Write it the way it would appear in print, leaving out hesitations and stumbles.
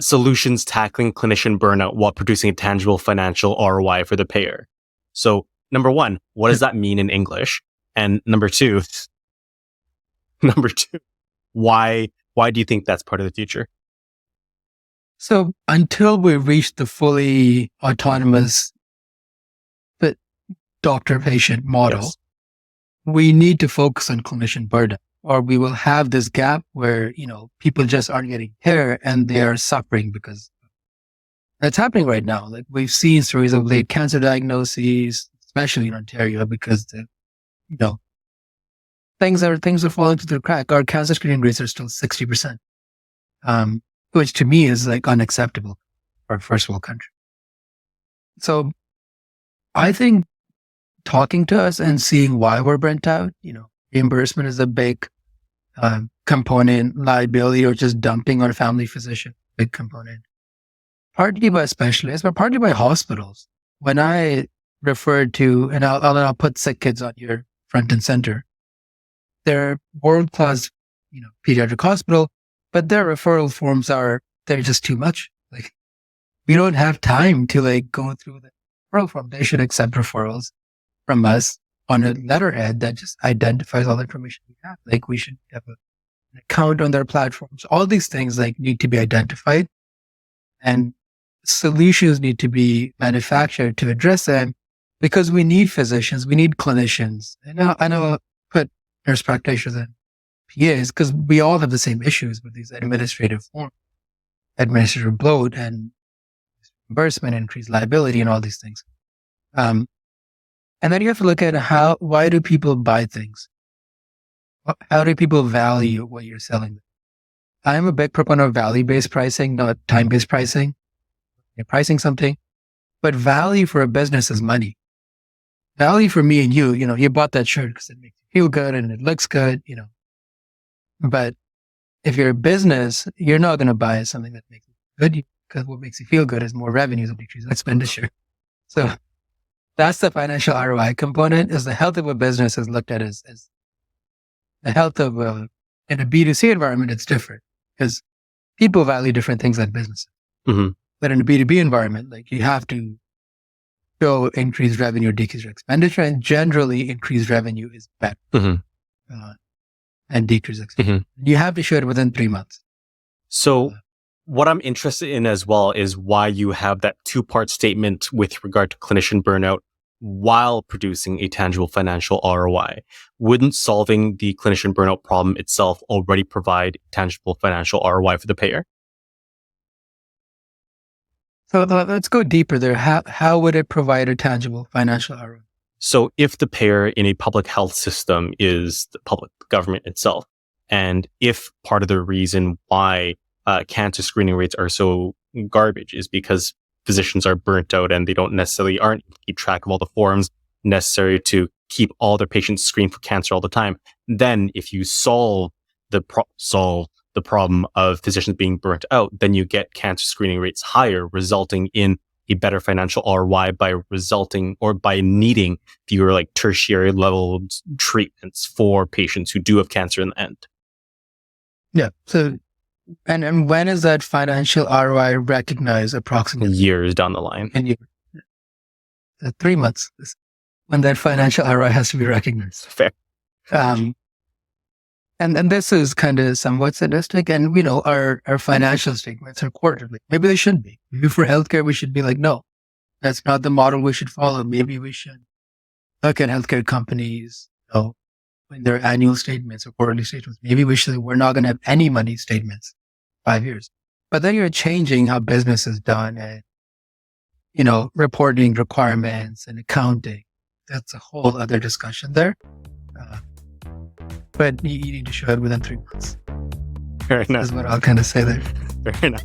solutions tackling clinician burnout while producing a tangible financial ROI for the payer. So number one, what does that mean in English? And number two, why do you think that's part of the future? So until we reach the fully autonomous doctor-patient model, Yes. we need to focus on clinician burden, or we will have this gap where, people just aren't getting care and they are suffering because that's happening right now. Like we've seen stories of late cancer diagnoses, especially in Ontario, because things are falling through the crack. Our cancer screening rates are still 60%, which to me is like unacceptable for a first world country. So I think talking to us and seeing why we're burnt out, reimbursement is a big component, liability or just dumping on a family physician, big component. Partly by specialists, but partly by hospitals. When I referred to, and I'll put sick kids on your front and center, they're world-class, pediatric hospital, but their referral forms they're just too much. Like we don't have time to go through the referral form. They should accept referrals from us on a letterhead that just identifies all the information we have. Like we should have an account on their platforms. All these things need to be identified, and solutions need to be manufactured to address them, because we need physicians, we need clinicians. And I know put nurse practitioners and PAs because we all have the same issues with these administrative forms, administrative bloat and reimbursement, increased liability, and all these things. And then you have to look at why do people buy things? How do people value what you're selling them? I'm a big proponent of value-based pricing, not time-based pricing. You're pricing something, but value for a business is money. Value for me and you bought that shirt because it makes you feel good and it looks good, But if you're a business, you're not going to buy something that makes you good, because what makes you feel good is more revenues and decreased expenditure. So that's the financial ROI component. Is the health of a business is looked at as the health of in a B2C environment. It's different because people value different things than businesses. Mm-hmm. But in a B2B environment, you have to show increased revenue or decreased expenditure, and generally increased revenue is better and decreased expenditure. Mm-hmm. You have to show it within 3 months. So what I'm interested in as well is why you have that two-part statement with regard to clinician burnout while producing a tangible financial ROI. Wouldn't solving the clinician burnout problem itself already provide tangible financial ROI for the payer? So let's go deeper there. How would it provide a tangible financial ROI? So if the payer in a public health system is the public government itself, and if part of the reason why cancer screening rates are so garbage is because physicians are burnt out and they aren't able to keep track of all the forms necessary to keep all their patients screened for cancer all the time, then if you solve the problem of physicians being burnt out, then you get cancer screening rates higher, resulting in a better financial ROI by needing fewer tertiary level treatments for patients who do have cancer in the end. Yeah. So, and when is that financial ROI recognized approximately? Years down the line. 3 months is when that financial ROI has to be recognized. Fair. And this is kind of somewhat sadistic, and our financial statements are quarterly. Maybe they shouldn't be. Maybe for healthcare, we should be no, that's not the model we should follow. Maybe we should look at healthcare companies, when their annual statements or quarterly statements. Maybe we're not going to have any money statements 5 years. But then you're changing how business is done and, reporting requirements and accounting. That's a whole other discussion there. But you need to show it within 3 months. Fair enough. That's what I'll kind of say there. Fair enough.